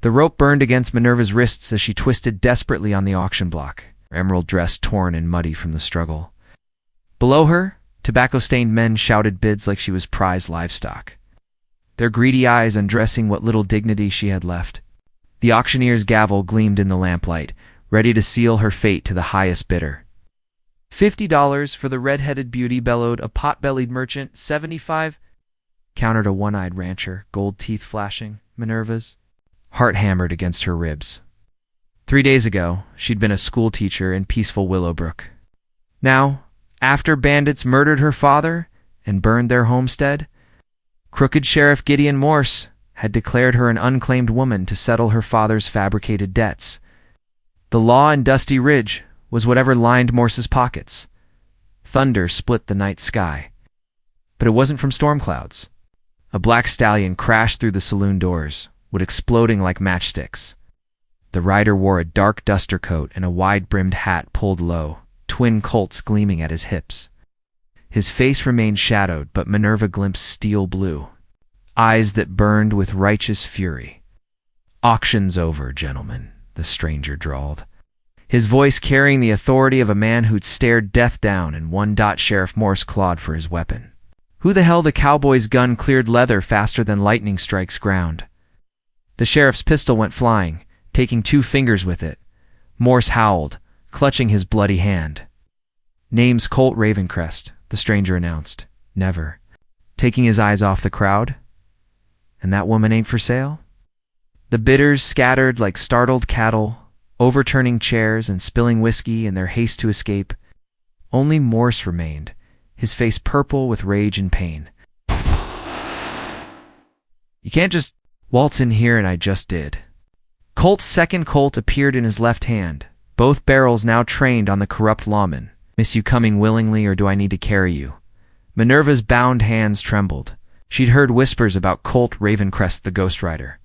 The rope burned against Minerva's wrists as she twisted desperately on the auction block, her emerald dress torn and muddy from the struggle. Below her, tobacco-stained men shouted bids like she was prize livestock, their greedy eyes undressing what little dignity she had left. The auctioneer's gavel gleamed in the lamplight, ready to seal her fate to the highest bidder. $50 for the red-headed beauty, bellowed a pot-bellied merchant. 75, countered a one-eyed rancher, gold teeth flashing. Minerva's heart hammered against her ribs. 3 days ago, she'd been a schoolteacher in peaceful Willowbrook. Now, after bandits murdered her father and burned their homestead, crooked Sheriff Gideon Morse had declared her an unclaimed woman to settle her father's fabricated debts. The law in Dusty Ridge was whatever lined Morse's pockets. Thunder split the night sky. But it wasn't from storm clouds. A black stallion crashed through the saloon doors, wood exploding like matchsticks. The rider wore a dark duster coat and a wide-brimmed hat pulled low, twin colts gleaming at his hips. His face remained shadowed, but Minerva glimpsed steel blue, eyes that burned with righteous fury. "Auction's over, gentlemen," the stranger drawled, his voice carrying the authority of a man who'd stared death down and one. Sheriff Morse clawed for his weapon. Who the hell? The cowboy's gun cleared leather faster than lightning strikes ground. The sheriff's pistol went flying, taking 2 fingers with it. Morse howled, clutching his bloody hand. "Name's Colt Ravencrest," the stranger announced. "Never." Taking his eyes off the crowd. "And that woman ain't for sale?" The bidders scattered like startled cattle, overturning chairs and spilling whiskey in their haste to escape. Only Morse remained, his face purple with rage and pain. "You can't just waltz in here," and I just did. Colt's second Colt appeared in his left hand, both barrels now trained on the corrupt lawman. "Miss, you coming willingly, or do I need to carry you?" Minerva's bound hands trembled. She'd heard whispers about Colt Ravencrest, the Ghost Rider.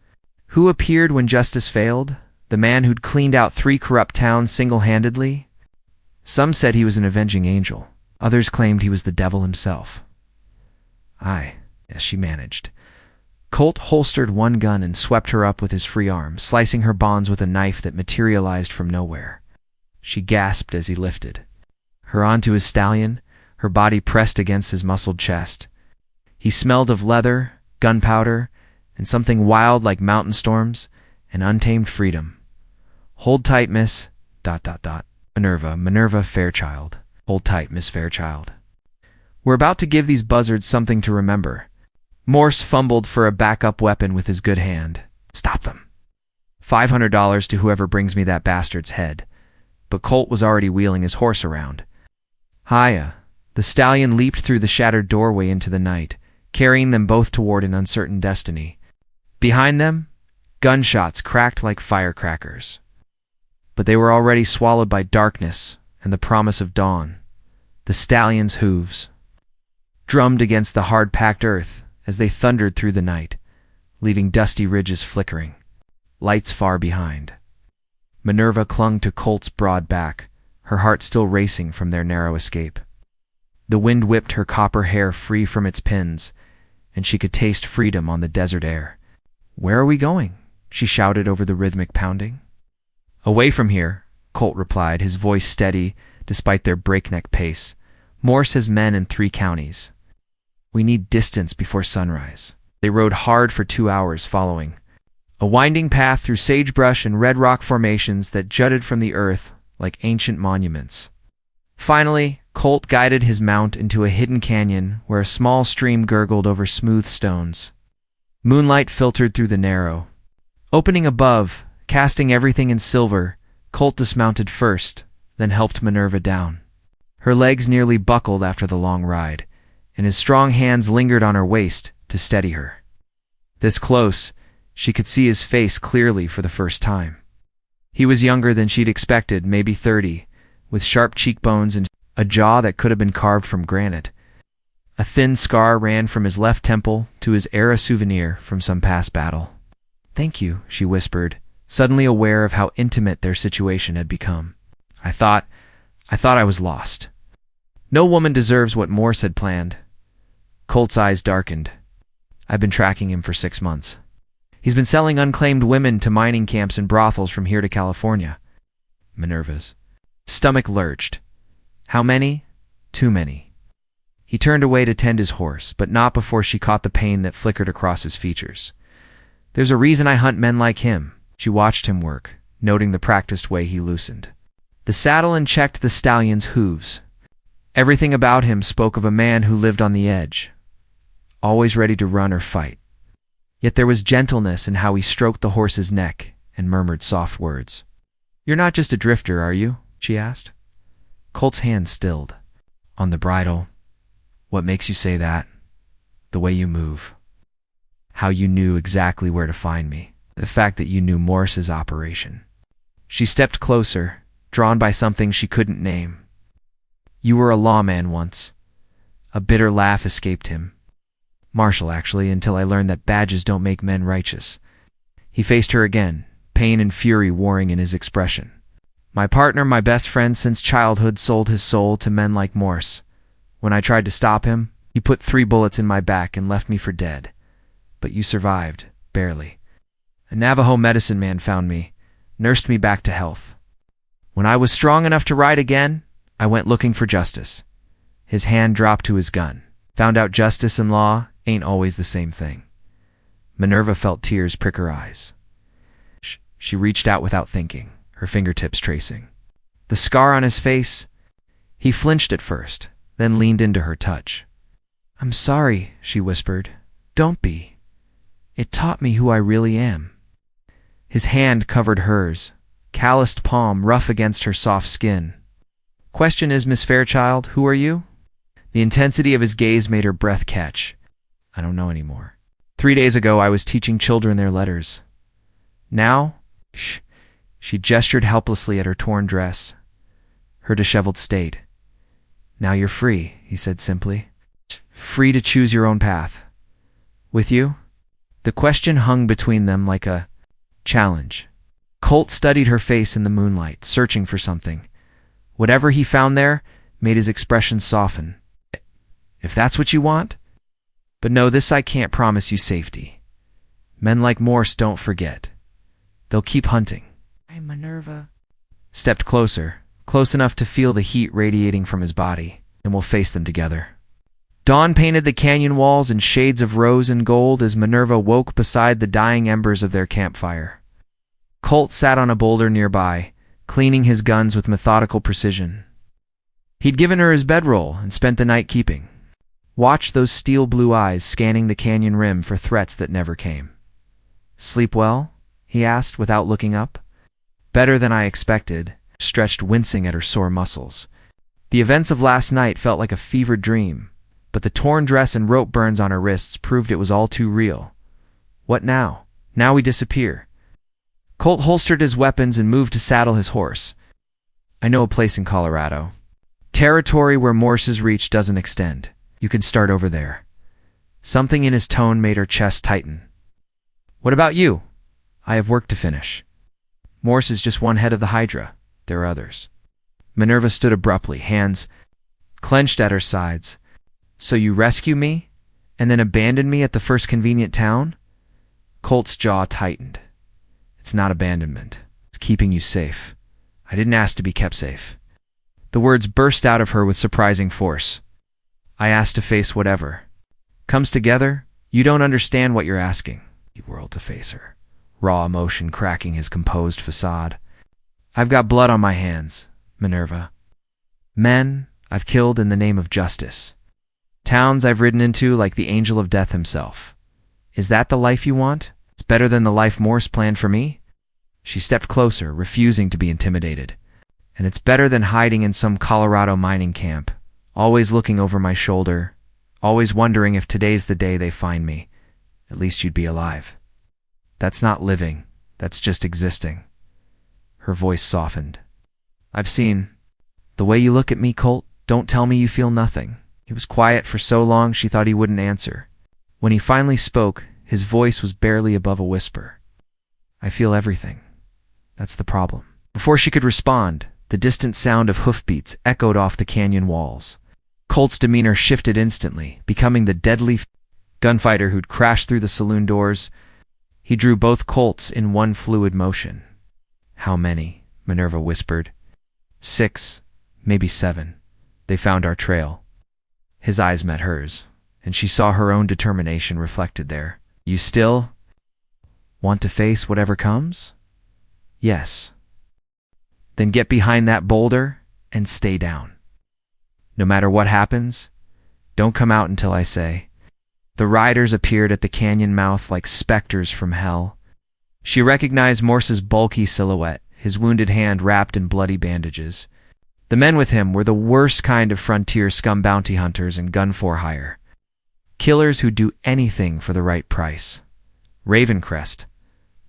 Who appeared when justice failed? The man who'd cleaned out 3 corrupt towns single-handedly? Some said he was an avenging angel. Others claimed he was the devil himself. Aye, yes, she managed. Colt holstered one gun and swept her up with his free arm, slicing her bonds with a knife that materialized from nowhere. She gasped as he lifted her onto his stallion, her body pressed against his muscled chest. He smelled of leather, gunpowder, and something wild like mountain storms and untamed freedom. "Hold tight, Miss... Minerva Fairchild. Hold tight, Miss Fairchild. We're about to give these buzzards something to remember." Morse fumbled for a backup weapon with his good hand. "Stop them. $500 to whoever brings me that bastard's head." But Colt was already wheeling his horse around. "Hiya." The stallion leaped through the shattered doorway into the night, carrying them both toward an uncertain destiny. Behind them, gunshots cracked like firecrackers. But they were already swallowed by darkness and the promise of dawn. The stallion's hooves drummed against the hard-packed earth as they thundered through the night, leaving dusty ridges flickering, lights far behind. Minerva clung to Colt's broad back, her heart still racing from their narrow escape. The wind whipped her copper hair free from its pins, and she could taste freedom on the desert air. "Where are we going?" she shouted over the rhythmic pounding. "Away from here," Colt replied, his voice steady despite their breakneck pace. "Morse has men in 3 counties. We need distance before sunrise." They rode hard for 2 hours following a winding path through sagebrush and red rock formations that jutted from the earth like ancient monuments. Finally, Colt guided his mount into a hidden canyon where a small stream gurgled over smooth stones. Moonlight filtered through the narrow. Opening above, casting everything in silver, Colt dismounted first, then helped Minerva down. Her legs nearly buckled after the long ride, and his strong hands lingered on her waist to steady her. This close, she could see his face clearly for the first time. He was younger than she'd expected, maybe 30, with sharp cheekbones and a jaw that could have been carved from granite. A thin scar ran from his left temple to his era souvenir from some past battle. "Thank you," she whispered, suddenly aware of how intimate their situation had become. I thought I was lost. No woman deserves what Morse had planned." Colt's eyes darkened. "I've been tracking him for 6 months. He's been selling unclaimed women to mining camps and brothels from here to California. Minerva's stomach lurched. How many? Too many. He turned away to tend his horse, but not before she caught the pain that flickered across his features. There's a reason I hunt men like him. She watched him work, noting the practiced way he loosened the saddle and checked the stallion's hooves. Everything about him spoke of a man who lived on the edge, always ready to run or fight. Yet there was gentleness in how he stroked the horse's neck and murmured soft words. "You're not just a drifter, are you?" she asked. Colt's hand stilled. On the bridle. "What makes you say that?" "The way you move. How you knew exactly where to find me. The fact that you knew Morris's operation." She stepped closer, drawn by something she couldn't name. "You were a lawman once." A bitter laugh escaped him. "Marshal, actually, until I learned that badges don't make men righteous." He faced her again, pain and fury warring in his expression. "My partner, my best friend since childhood, sold his soul to men like Morris. When I tried to stop him, he put 3 bullets in my back and left me for dead. But you survived, barely. A Navajo medicine man found me, nursed me back to health. When I was strong enough to ride again, I went looking for justice." His hand dropped to his gun. "Found out justice and law ain't always the same thing." Minerva felt tears prick her eyes. She reached out without thinking, her fingertips tracing the scar on his face. He flinched at first, then leaned into her touch. "I'm sorry," she whispered. "Don't be. It taught me who I really am." His hand covered hers, calloused palm rough against her soft skin. "Question is, Miss Fairchild, who are you?" The intensity of his gaze made her breath catch. "I don't know anymore. 3 days ago I was teaching children their letters. Now?" She gestured helplessly at her torn dress, her disheveled state. "Now you're free," he said simply. "Free to choose your own path. With you?" The question hung between them like a challenge. Colt studied her face in the moonlight, searching for something. Whatever he found there made his expression soften. "If that's what you want? But no, this I can't promise you safety. Men like Morse don't forget. They'll keep hunting." Minerva stepped closer, close enough to feel the heat radiating from his body, and we'll face them together. Dawn painted the canyon walls in shades of rose and gold as Minerva woke beside the dying embers of their campfire. Colt sat on a boulder nearby, cleaning his guns with methodical precision. He'd given her his bedroll and spent the night keeping. Watched those steel blue eyes scanning the canyon rim for threats that never came. "Sleep well?" he asked without looking up. "Better than I expected," stretched wincing at her sore muscles. The events of last night felt like a fevered dream, but the torn dress and rope burns on her wrists proved it was all too real. "What now? Now we disappear." Colt holstered his weapons and moved to saddle his horse. "I know a place in Colorado. Territory where Morse's reach doesn't extend. You can start over there." Something in his tone made her chest tighten. "What about you?" "I have work to finish. Morse is just one head of the Hydra. There are others." Minerva stood abruptly, hands clenched at her sides. "So you rescue me, and then abandon me at the first convenient town?" Colt's jaw tightened. "It's not abandonment. It's keeping you safe. I didn't ask to be kept safe." The words burst out of her with surprising force. "I asked to face whatever comes together. You don't understand what you're asking." He whirled to face her, raw emotion cracking his composed facade. "I've got blood on my hands, Minerva. Men I've killed in the name of justice. Towns I've ridden into like the angel of death himself. Is that the life you want? It's better than the life Morse planned for me?" She stepped closer, refusing to be intimidated. "And it's better than hiding in some Colorado mining camp, always looking over my shoulder, always wondering if today's the day they find me. At least you'd be alive. That's not living, that's just existing." Her voice softened. "I've seen the way you look at me, Colt. Don't tell me you feel nothing." He was quiet for so long she thought he wouldn't answer. When he finally spoke, his voice was barely above a whisper. "I feel everything. That's the problem." Before she could respond, the distant sound of hoofbeats echoed off the canyon walls. Colt's demeanor shifted instantly, becoming the deadly gunfighter who'd crashed through the saloon doors. He drew both Colts in one fluid motion. "How many?" Minerva whispered. "6, maybe 7. They found our trail." His eyes met hers, and she saw her own determination reflected there. "You still want to face whatever comes?" "Yes." "Then get behind that boulder and stay down. No matter what happens, don't come out until I say." The riders appeared at the canyon mouth like specters from hell. She recognized Morse's bulky silhouette, his wounded hand wrapped in bloody bandages. The men with him were the worst kind of frontier scum bounty hunters and gun for hire. Killers who'd do anything for the right price. "Ravencrest."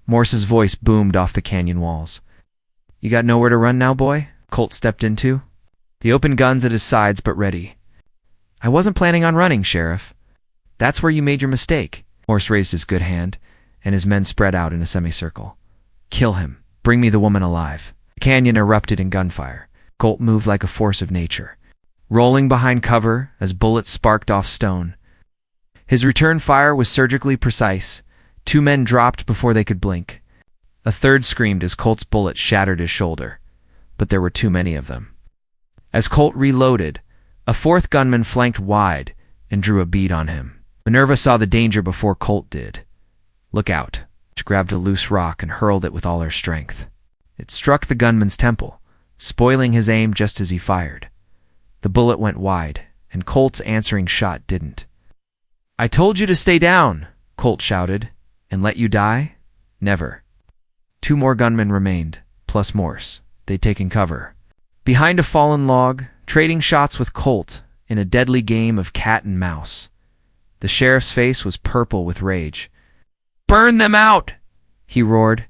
Morse's voice boomed off the canyon walls. "You got nowhere to run now, boy?" Colt stepped into. The open guns at his sides, but ready. "I wasn't planning on running, Sheriff." "That's where you made your mistake." Morse raised his good hand, and his men spread out in a semicircle. "Kill him. Bring me the woman alive." The canyon erupted in gunfire. Colt moved like a force of nature, rolling behind cover as bullets sparked off stone. His return fire was surgically precise. 2 men dropped before they could blink. A third screamed as Colt's bullet shattered his shoulder, but there were too many of them. As Colt reloaded, a 4th gunman flanked wide and drew a bead on him. Minerva saw the danger before Colt did. "Look out." She grabbed a loose rock and hurled it with all her strength. It struck the gunman's temple, spoiling his aim just as he fired. The bullet went wide, and Colt's answering shot didn't. "I told you to stay down," Colt shouted. "And let you die? Never." 2 more gunmen remained, plus Morse. They'd taken cover behind a fallen log, trading shots with Colt in a deadly game of cat and mouse. The sheriff's face was purple with rage. "Burn them out!" he roared.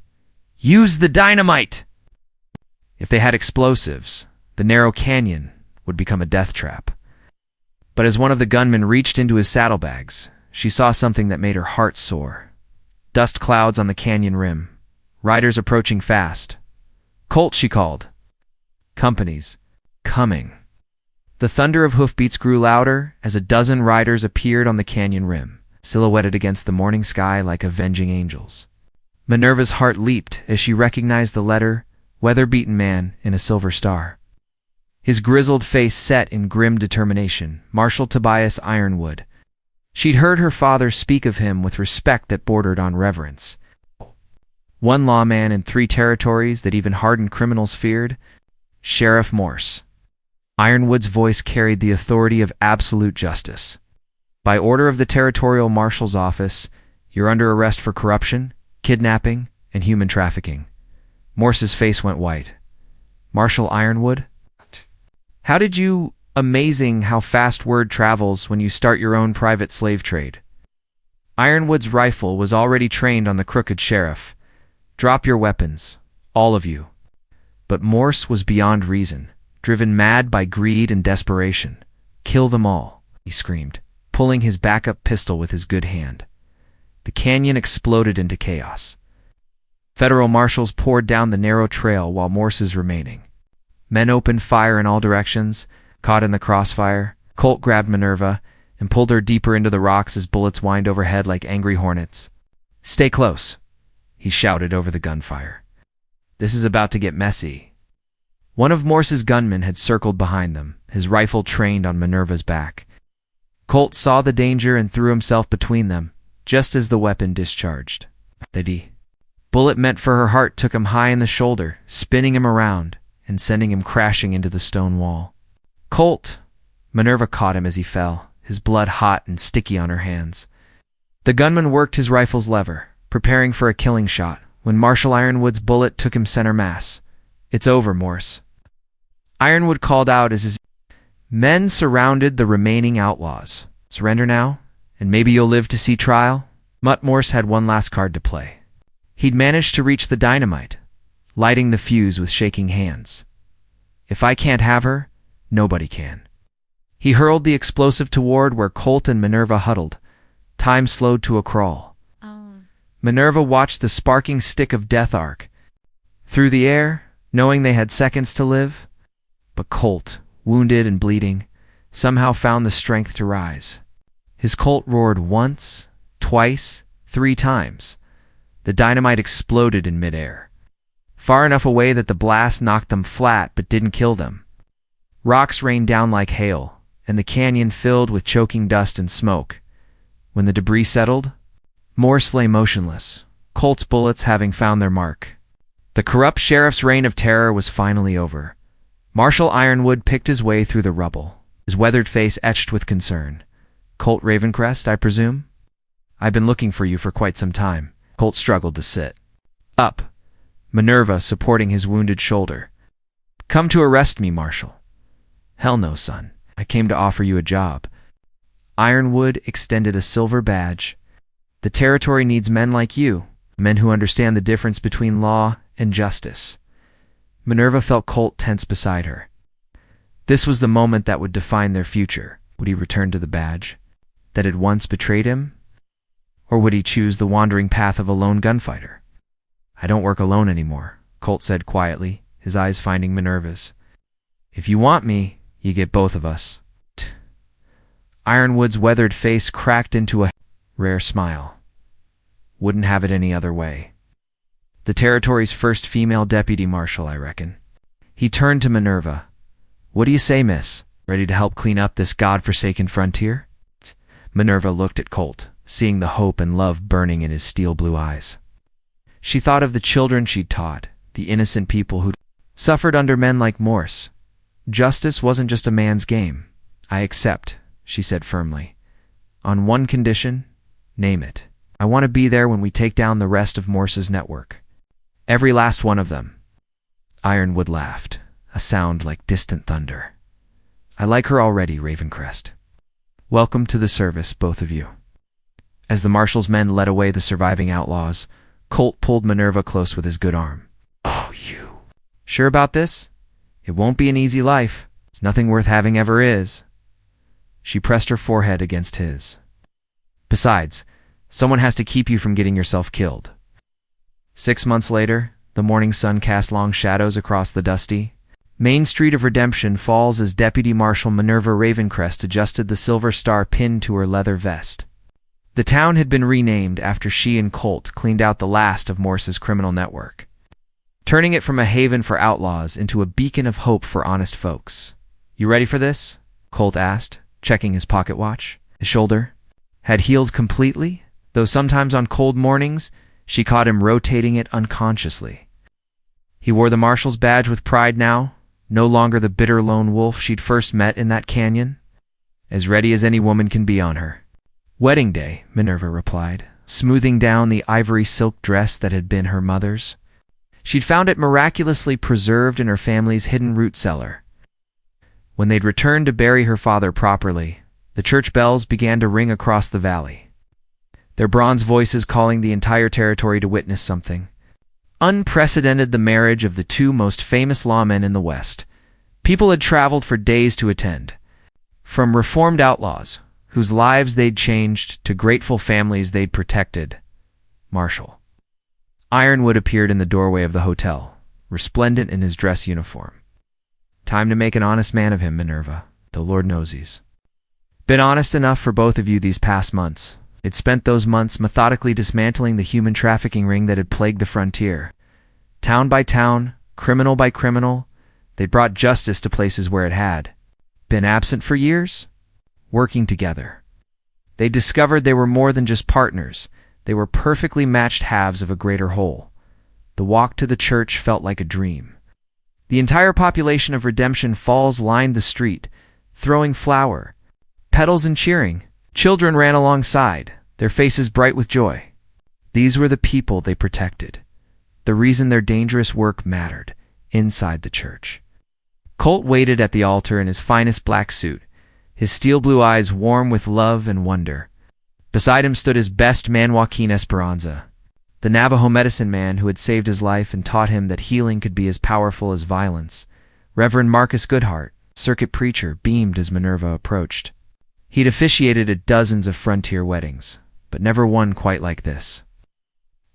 "Use the dynamite!" If they had explosives, the narrow canyon would become a death trap. But as one of the gunmen reached into his saddlebags, she saw something that made her heart soar. Dust clouds on the canyon rim. Riders approaching fast. "Colt," she called. "Companies. Coming." The thunder of hoofbeats grew louder as a dozen riders appeared on the canyon rim, silhouetted against the morning sky like avenging angels. Minerva's heart leaped as she recognized the letter, weather-beaten man in a silver star. His grizzled face set in grim determination, Marshal Tobias Ironwood. She'd heard her father speak of him with respect that bordered on reverence. One lawman in 3 territories that even hardened criminals feared, Sheriff Morse. Ironwood's voice carried the authority of absolute justice. "By order of the Territorial Marshal's Office, you're under arrest for corruption, kidnapping, and human trafficking." Morse's face went white. "Marshal Ironwood? How did you— Amazing how fast word travels when you start your own private slave trade." Ironwood's rifle was already trained on the crooked sheriff. "Drop your weapons, all of you." But Morse was beyond reason, driven mad by greed and desperation. "Kill them all," he screamed, pulling his backup pistol with his good hand. The canyon exploded into chaos. Federal marshals poured down the narrow trail while Morse's remaining. Men opened fire in all directions, caught in the crossfire. Colt grabbed Minerva and pulled her deeper into the rocks as bullets whined overhead like angry hornets. "Stay close," he shouted over the gunfire. "This is about to get messy." One of Morse's gunmen had circled behind them, his rifle trained on Minerva's back. Colt saw the danger and threw himself between them, just as the weapon discharged. The bullet meant for her heart took him high in the shoulder, spinning him around and sending him crashing into the stone wall. "Colt!" Minerva caught him as he fell, his blood hot and sticky on her hands. The gunman worked his rifle's lever, preparing for a killing shot, when Marshal Ironwood's bullet took him center mass. "It's over, Morse." Ironwood called out as his men surrounded the remaining outlaws. "Surrender now, and maybe you'll live to see trial?" Mutt Morse had one last card to play. He'd managed to reach the dynamite, lighting the fuse with shaking hands. "If I can't have her, nobody can." He hurled the explosive toward where Colt and Minerva huddled. Time slowed to a crawl. Minerva watched the sparking stick of death arc through the air, knowing they had seconds to live. But Colt, wounded and bleeding, somehow found the strength to rise. His Colt roared once, twice, 3 times. The dynamite exploded in midair, far enough away that the blast knocked them flat but didn't kill them. Rocks rained down like hail, and the canyon filled with choking dust and smoke. When the debris settled, Morse lay motionless, Colt's bullets having found their mark. The corrupt sheriff's reign of terror was finally over. Marshal Ironwood picked his way through the rubble, his weathered face etched with concern. "Colt Ravencrest, I presume? I've been looking for you for quite some time." Colt struggled to sit up, Minerva supporting his wounded shoulder. "Come to arrest me, Marshal." "Hell no, son. I came to offer you a job." Ironwood extended a silver badge. "The territory needs men like you, men who understand the difference between law and justice." Minerva felt Colt tense beside her. This was the moment that would define their future. Would he return to the badge that had once betrayed him? Or would he choose the wandering path of a lone gunfighter? "I don't work alone anymore," Colt said quietly, his eyes finding Minerva's. "If you want me, you get both of us." Ironwood's weathered face cracked into a rare smile. "Wouldn't have it any other way. The territory's first female deputy marshal, I reckon." He turned to Minerva. "What do you say, miss? Ready to help clean up this godforsaken frontier?" Minerva looked at Colt, seeing the hope and love burning in his steel blue eyes. She thought of the children she'd taught, the innocent people who'd suffered under men like Morse. Justice wasn't just a man's game. "I accept," she said firmly. "On one condition, name it. I want to be there when we take down the rest of Morse's network. Every last one of them." Ironwood laughed, a sound like distant thunder. "I like her already, Ravencrest. Welcome to the service, both of you." As the marshal's men led away the surviving outlaws, Colt pulled Minerva close with his good arm. "Oh, you. Sure about this? It won't be an easy life. It's nothing worth having ever is." She pressed her forehead against his. "Besides, someone has to keep you from getting yourself killed." 6 months later, the morning sun cast long shadows across the dusty Main Street of Redemption Falls as Deputy Marshal Minerva Ravencrest adjusted the silver star pinned to her leather vest. The town had been renamed after she and Colt cleaned out the last of Morse's criminal network, turning it from a haven for outlaws into a beacon of hope for honest folks. "You ready for this?" Colt asked, checking his pocket watch. His shoulder had healed completely, though sometimes on cold mornings she caught him rotating it unconsciously. He wore the marshal's badge with pride now, no longer the bitter lone wolf she'd first met in that canyon. As ready as any woman can be on her wedding day, Minerva replied, smoothing down the ivory silk dress that had been her mother's. She'd found it miraculously preserved in her family's hidden root cellar. When they'd returned to bury her father properly, the church bells began to ring across the valley, their bronze voices calling the entire territory to witness something unprecedented: the marriage of the two most famous lawmen in the West. People had traveled for days to attend, from reformed outlaws whose lives they'd changed to grateful families they'd protected. Marshal Ironwood appeared in the doorway of the hotel, resplendent in his dress uniform. "Time to make an honest man of him, Minerva, though Lord knows he's been honest enough for both of you these past months." It spent those months methodically dismantling the human trafficking ring that had plagued the frontier. Town by town, criminal by criminal, they brought justice to places where it had been absent for years. Working together, they discovered they were more than just partners. They were perfectly matched halves of a greater whole. The walk to the church felt like a dream. The entire population of Redemption Falls lined the street, throwing flower, petals and cheering. Children ran alongside, their faces bright with joy. These were the people they protected, the reason their dangerous work mattered inside the church. Colt waited at the altar in his finest black suit, his steel blue eyes warm with love and wonder. Beside him stood his best man, Joaquin Esperanza, the Navajo medicine man who had saved his life and taught him that healing could be as powerful as violence. Reverend Marcus Goodhart, circuit preacher, beamed as Minerva approached. He'd officiated at dozens of frontier weddings, but never one quite like this.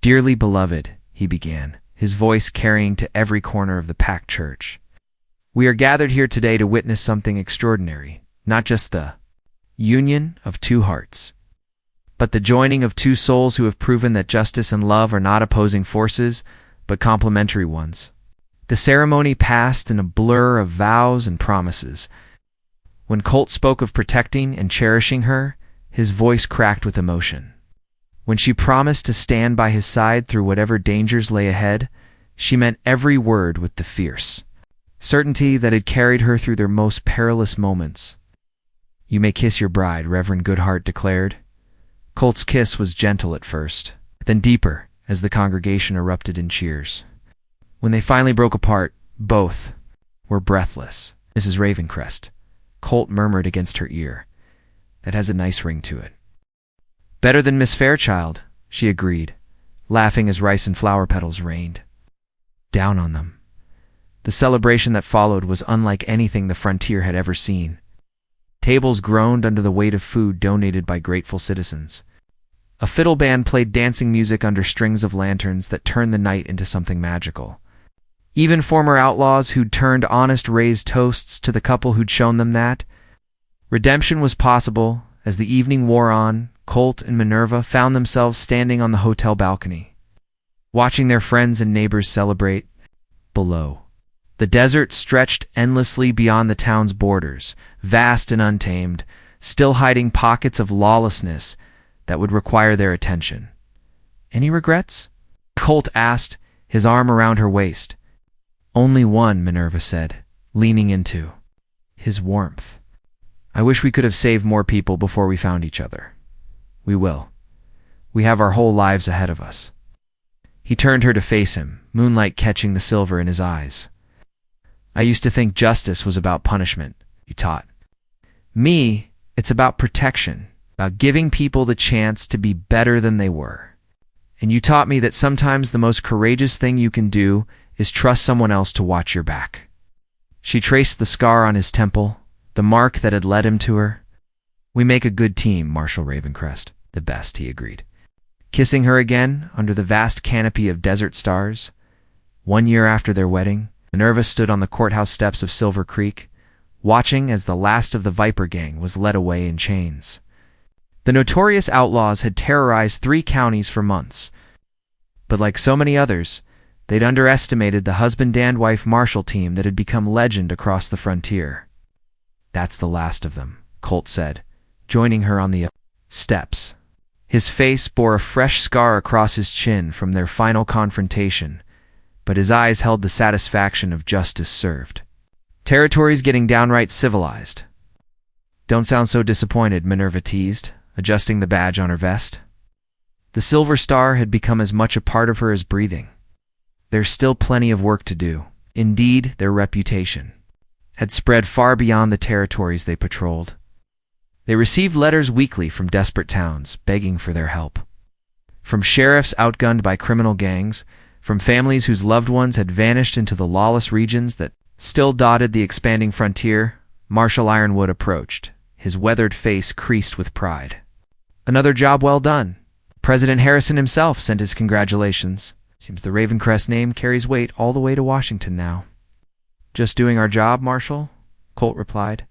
"Dearly beloved," he began, his voice carrying to every corner of the packed church. "We are gathered here today to witness something extraordinary, not just the union of two hearts, but the joining of two souls who have proven that justice and love are not opposing forces, but complementary ones. The ceremony passed in a blur of vows and promises. When Colt spoke of protecting and cherishing her, his voice cracked with emotion. When she promised to stand by his side through whatever dangers lay ahead, she meant every word with the fierce certainty that had carried her through their most perilous moments. "You may kiss your bride," Reverend Goodhart declared. Colt's kiss was gentle at first, then deeper as the congregation erupted in cheers. When they finally broke apart, both were breathless. "Mrs. Ravencrest," Colt murmured against her ear. "That has a nice ring to it." "Better than Miss Fairchild," she agreed, laughing as rice and flower petals rained down on them. The celebration that followed was unlike anything the frontier had ever seen. Tables groaned under the weight of food donated by grateful citizens. A fiddle band played dancing music under strings of lanterns that turned the night into something magical. Even former outlaws who'd turned honest raised toasts to the couple who'd shown them that redemption was possible. As the evening wore on, Colt and Minerva found themselves standing on the hotel balcony, watching their friends and neighbors celebrate. Below, the desert stretched endlessly beyond the town's borders, vast and untamed, still hiding pockets of lawlessness that would require their attention. "Any regrets?" Colt asked, his arm around her waist. "Only one," Minerva said, leaning into his warmth. "I wish we could have saved more people before we found each other. We will. We have our whole lives ahead of us." He turned her to face him, moonlight catching the silver in his eyes. "I used to think justice was about punishment," you taught me. "It's about protection, about giving people the chance to be better than they were. And you taught me that sometimes the most courageous thing you can do is trust someone else to watch your back." She traced the scar on his temple, the mark that had led him to her. "We make a good team, Marshal Ravencrest." "The best," he agreed, kissing her again under the vast canopy of desert stars. 1 year after their wedding, Minerva stood on the courthouse steps of Silver Creek, watching as the last of the Viper gang was led away in chains. The notorious outlaws had terrorized 3 counties for months, but like so many others, they'd underestimated the husband-and-wife Marshal team that had become legend across the frontier. "That's the last of them," Colt said, joining her on the steps. His face bore a fresh scar across his chin from their final confrontation, but his eyes held the satisfaction of justice served. "Territory's getting downright civilized." "Don't sound so disappointed," Minerva teased, adjusting the badge on her vest. The silver star had become as much a part of her as breathing. There's still plenty of work to do. Indeed, their reputation had spread far beyond the territories they patrolled. They received letters weekly from desperate towns, begging for their help. From sheriffs outgunned by criminal gangs, from families whose loved ones had vanished into the lawless regions that still dotted the expanding frontier, Marshal Ironwood approached, his weathered face creased with pride. "Another job well done." President Harrison himself sent his congratulations. "Seems the Ravencrest name carries weight all the way to Washington now." "Just doing our job, Marshal," Colt replied.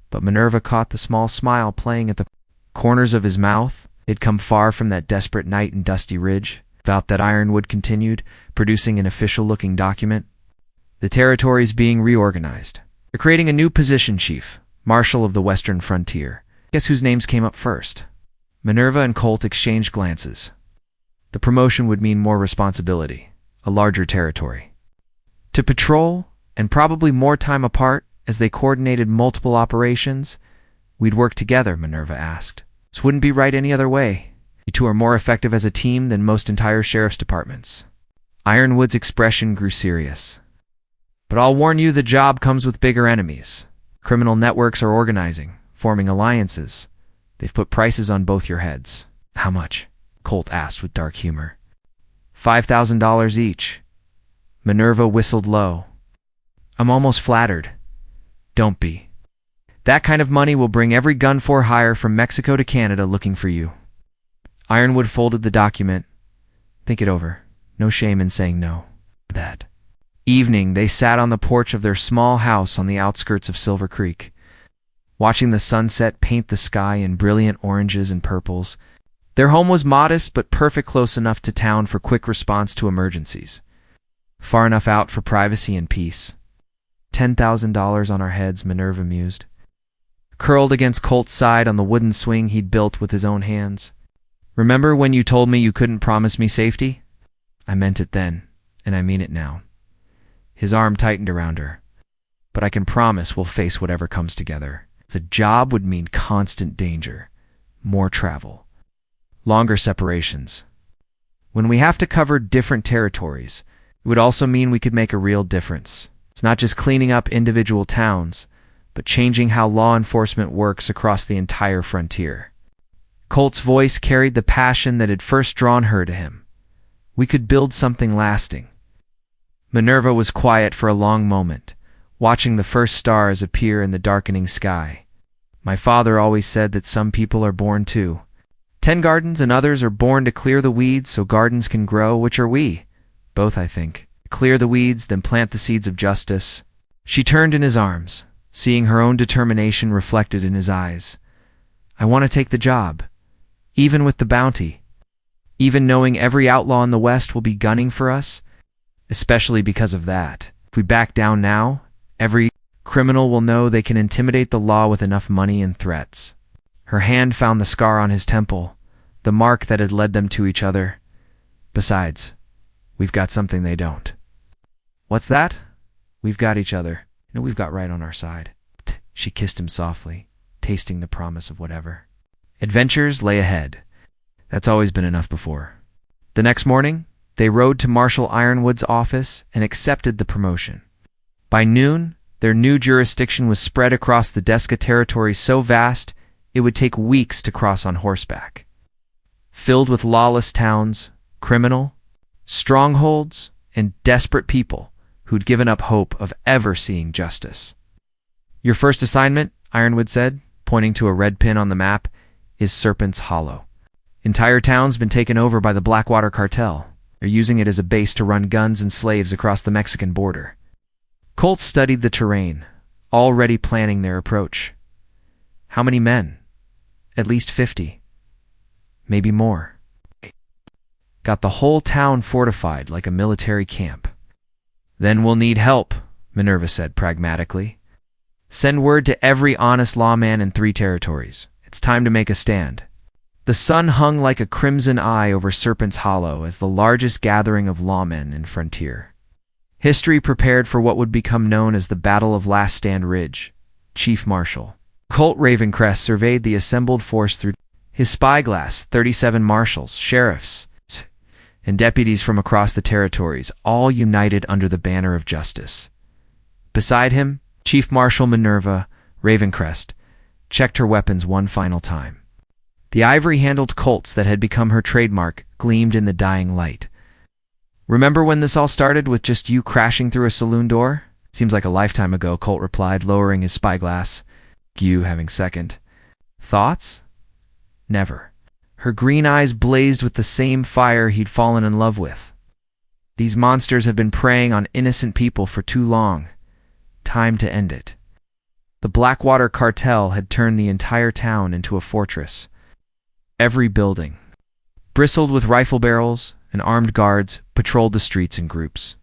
But Minerva caught the small smile playing at the corners of his mouth. They'd come far from that desperate night in Dusty Ridge. About that, Ironwood continued, producing an official-looking document. "The territory's being reorganized. They're creating a new position, Chief, Marshal of the Western Frontier. Guess whose names came up first?" Minerva and Colt exchanged glances. The promotion would mean more responsibility, a larger territory to patrol, and probably more time apart as they coordinated multiple operations. "We'd work together?" Minerva asked. "This wouldn't be right any other way. You two are more effective as a team than most entire sheriff's departments." Ironwood's expression grew serious. "But I'll warn you, the job comes with bigger enemies. Criminal networks are organizing, forming alliances. They've put prices on both your heads." "How much?" Colt asked with dark humor. $5,000 each. Minerva whistled low. "I'm almost flattered." "Don't be. That kind of money will bring every gun for hire from Mexico to Canada looking for you." Ironwood folded the document. "Think it over. No shame in saying no." That evening, they sat on the porch of their small house on the outskirts of Silver Creek, watching the sunset paint the sky in brilliant oranges and purples. Their home was modest but perfect, close enough to town for quick response to emergencies. Far enough out for privacy and peace. $10,000 on our heads, Minerva mused. Curled against Colt's side on the wooden swing he'd built with his own hands. Remember when you told me you couldn't promise me safety? I meant it then, and I mean it now. His arm tightened around her. But I can promise we'll face whatever comes together. The job would mean constant danger, more travel, longer separations. When we have to cover different territories, it would also mean we could make a real difference. It's not just cleaning up individual towns, but changing how law enforcement works across the entire frontier. Colt's voice carried the passion that had first drawn her to him. We could build something lasting. Minerva was quiet for a long moment, watching the first stars appear in the darkening sky. My father always said that some people are born to 10 gardens and others are born to clear the weeds so gardens can grow. Which are we? Both, I think. Clear the weeds, then plant the seeds of justice. She turned in his arms, seeing her own determination reflected in his eyes. I want to take the job, even with the bounty, even knowing every outlaw in the West will be gunning for us, especially because of that. If we back down now, every criminal will know they can intimidate the law with enough money and threats. Her hand found the scar on his temple, the mark that had led them to each other. Besides, we've got something they don't. What's that? We've got each other. No, we've got right on our side. She kissed him softly, tasting the promise of whatever. Adventures lay ahead. That's always been enough before. The next morning, they rode to Marshal Ironwood's office and accepted the promotion. By noon, their new jurisdiction was spread across the Desca territory so vast it would take weeks to cross on horseback. Filled with lawless towns, criminal, strongholds, and desperate people who'd given up hope of ever seeing justice. Your first assignment, Ironwood said, pointing to a red pin on the map, is Serpent's Hollow. Entire town's been taken over by the Blackwater cartel. They're using it as a base to run guns and slaves across the Mexican border. Colt studied the terrain, already planning their approach. How many men? At least 50. Maybe more. Got the whole town fortified like a military camp. Then we'll need help, Minerva said pragmatically. Send word to every honest lawman in 3 territories. It's time to make a stand. The sun hung like a crimson eye over Serpent's Hollow as the largest gathering of lawmen in Frontier. History prepared for what would become known as the Battle of Last Stand Ridge. Chief Marshal Colt Ravencrest surveyed the assembled force through his spyglass. 37 marshals, sheriffs, and deputies from across the territories, all united under the banner of justice. Beside him, Chief Marshal Minerva Ravencrest checked her weapons one final time. The ivory-handled Colts that had become her trademark gleamed in the dying light. Remember when this all started with just you crashing through a saloon door? Seems like a lifetime ago, Colt replied, lowering his spyglass. You having second. Thoughts? Never. Her green eyes blazed with the same fire he'd fallen in love with. These monsters have been preying on innocent people for too long. Time to end it. The Blackwater cartel had turned the entire town into a fortress. Every building, bristled with rifle barrels and armed guards, patrolled the streets in groups.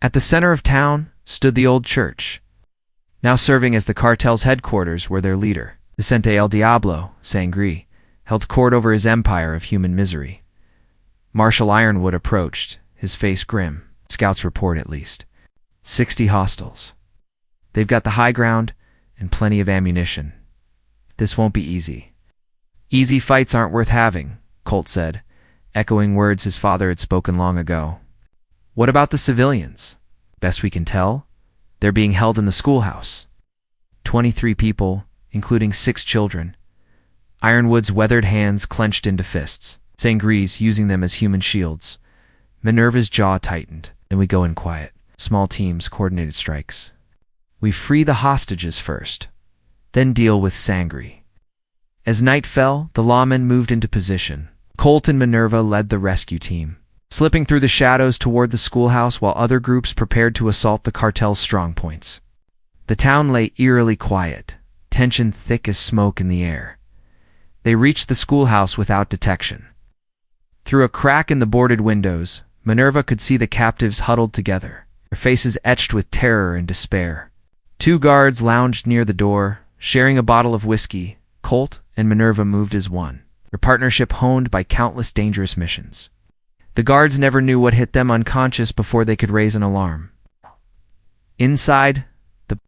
At the center of town stood the old church, now serving as the cartel's headquarters, where their leader, Vicente El Diablo, Sangre, held court over his empire of human misery. Marshal Ironwood approached, his face grim. Scouts report at least. 60 hostiles. They've got the high ground and plenty of ammunition. This won't be easy. Easy fights aren't worth having, Colt said, echoing words his father had spoken long ago. What about the civilians? Best we can tell, they're being held in the schoolhouse. 23 people, including 6 children. Ironwood's weathered hands clenched into fists, Sangre's using them as human shields. Minerva's jaw tightened. Then we go in quiet. Small teams, coordinated strikes. We free the hostages first, then deal with Sangre. As night fell, the lawmen moved into position. Colt and Minerva led the rescue team, slipping through the shadows toward the schoolhouse while other groups prepared to assault the cartel's strongpoints. The town lay eerily quiet, tension thick as smoke in the air. They reached the schoolhouse without detection. Through a crack in the boarded windows, Minerva could see the captives huddled together, their faces etched with terror and despair. 2 guards lounged near the door, sharing a bottle of whiskey. Colt and Minerva moved as one, their partnership honed by countless dangerous missions. The guards never knew what hit them unconscious before they could raise an alarm. Inside, the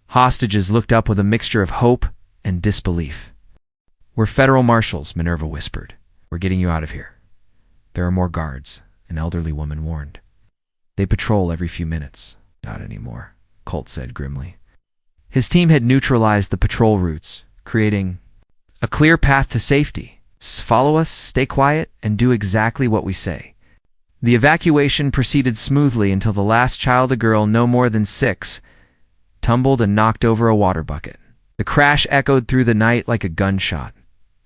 hostages looked up with a mixture of hope and disbelief. "We're federal marshals," Minerva whispered. "We're getting you out of here." "There are more guards," an elderly woman warned. "They patrol every few minutes." "Not anymore," Colt said grimly. His team had neutralized the patrol routes, creating a clear path to safety. "Follow us, stay quiet, and do exactly what we say." The evacuation proceeded smoothly until the last child, a girl no more than 6, tumbled and knocked over a water bucket. The crash echoed through the night like a gunshot.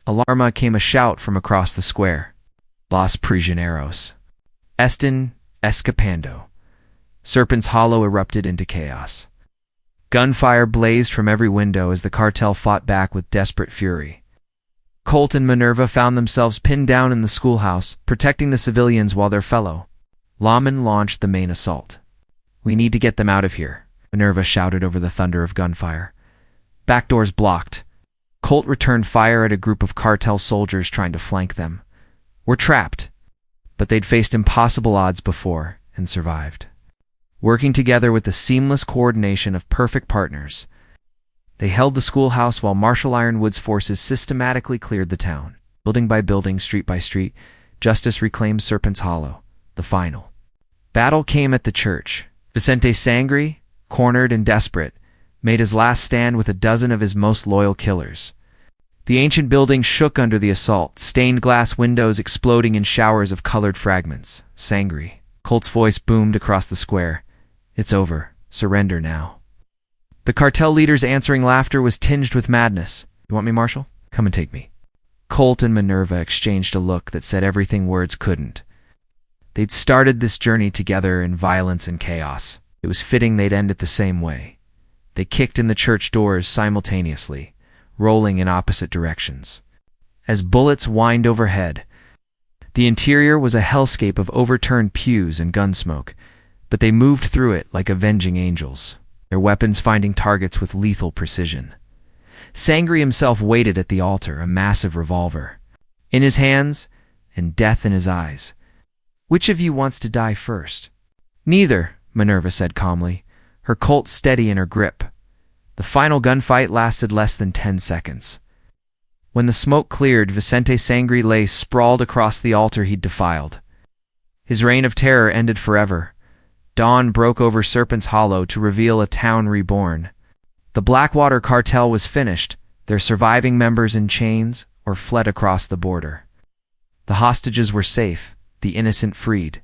Alarma came a shout from across the square. "Los prisioneros están escapando." Serpent's Hollow erupted into chaos. Gunfire blazed from every window as the cartel fought back with desperate fury. Colt and Minerva found themselves pinned down in the schoolhouse, protecting the civilians while their fellow lawmen launched the main assault. "We need to get them out of here," Minerva shouted over the thunder of gunfire. Back doors blocked. Colt returned fire at a group of cartel soldiers trying to flank them. "We're trapped." But they'd faced impossible odds before and survived. Working together with the seamless coordination of perfect partners, they held the schoolhouse while Marshal Ironwood's forces systematically cleared the town. Building by building, street by street, justice reclaimed Serpent's Hollow. The final battle came at the church. Vicente Sangre, cornered and desperate, made his last stand with a dozen of his most loyal killers. The ancient building shook under the assault, stained glass windows exploding in showers of colored fragments. "Sangre," Colt's voice boomed across the square. "It's over. Surrender now." The cartel leader's answering laughter was tinged with madness. "You want me, Marshal? Come and take me." Colt and Minerva exchanged a look that said everything words couldn't. They'd started this journey together in violence and chaos. It was fitting they'd end it the same way. They kicked in the church doors simultaneously, rolling in opposite directions. As bullets whined overhead, the interior was a hellscape of overturned pews and gun smoke, but they moved through it like avenging angels, their weapons finding targets with lethal precision. Sangre himself waited at the altar, a massive revolver in his hands and death in his eyes. "Which of you wants to die first?" "Neither," Minerva said calmly, her Colt steady in her grip. The final gunfight lasted less than 10 seconds. When the smoke cleared, Vicente Sangre lay sprawled across the altar he'd defiled. His reign of terror ended forever. Dawn broke over Serpent's Hollow to reveal a town reborn. The Blackwater cartel was finished, their surviving members in chains or fled across the border. The hostages were safe, the innocent freed.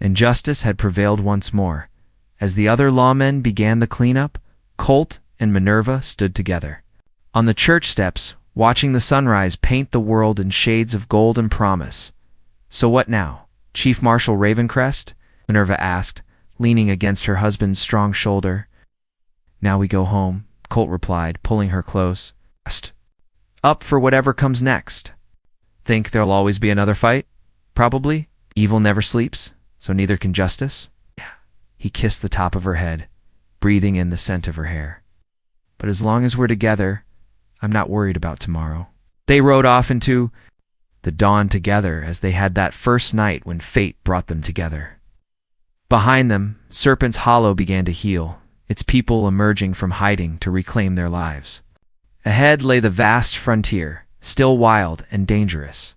And justice had prevailed once more. As the other lawmen began the cleanup, Colt and Minerva stood together on the church steps, watching the sunrise paint the world in shades of gold and promise. "So what now, Chief Marshal Ravencrest?" Minerva asked, leaning against her husband's strong shoulder. "Now we go home," Colt replied, pulling her close. "Up for whatever comes next." "Think there'll always be another fight?" "Probably. Evil never sleeps, so neither can justice." He kissed the top of her head, breathing in the scent of her hair. "But as long as we're together, I'm not worried about tomorrow." They rode off into the dawn together as they had that first night when fate brought them together. Behind them, Serpent's Hollow began to heal, its people emerging from hiding to reclaim their lives. Ahead lay the vast frontier, still wild and dangerous,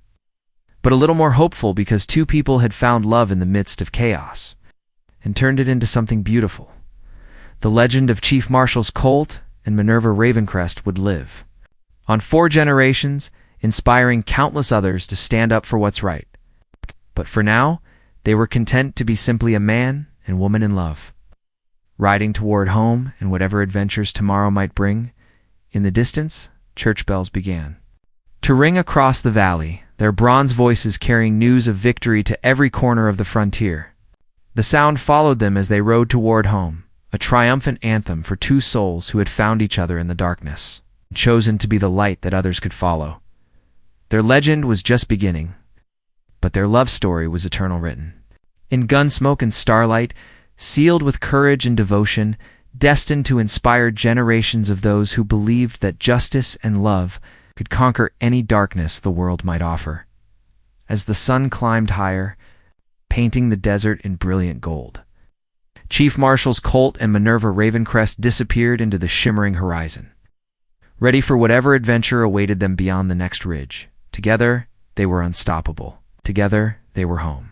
but a little more hopeful because 2 people had found love in the midst of chaos and turned it into something beautiful. The legend of Chief Marshals Colt and Minerva Ravencrest would live on 4 generations, inspiring countless others to stand up for what's right. But for now, they were content to be simply a man and woman in love, riding toward home and whatever adventures tomorrow might bring. In the distance, church bells began to ring across the valley, their bronze voices carrying news of victory to every corner of the frontier. The sound followed them as they rode toward home, a triumphant anthem for 2 souls who had found each other in the darkness, chosen to be the light that others could follow. Their legend was just beginning, but their love story was eternal written. In gunsmoke and starlight, sealed with courage and devotion, destined to inspire generations of those who believed that justice and love could conquer any darkness the world might offer. As the sun climbed higher, painting the desert in brilliant gold, Chief Marshals Colt and Minerva Ravencrest disappeared into the shimmering horizon, ready for whatever adventure awaited them beyond the next ridge. Together, they were unstoppable. Together, they were home.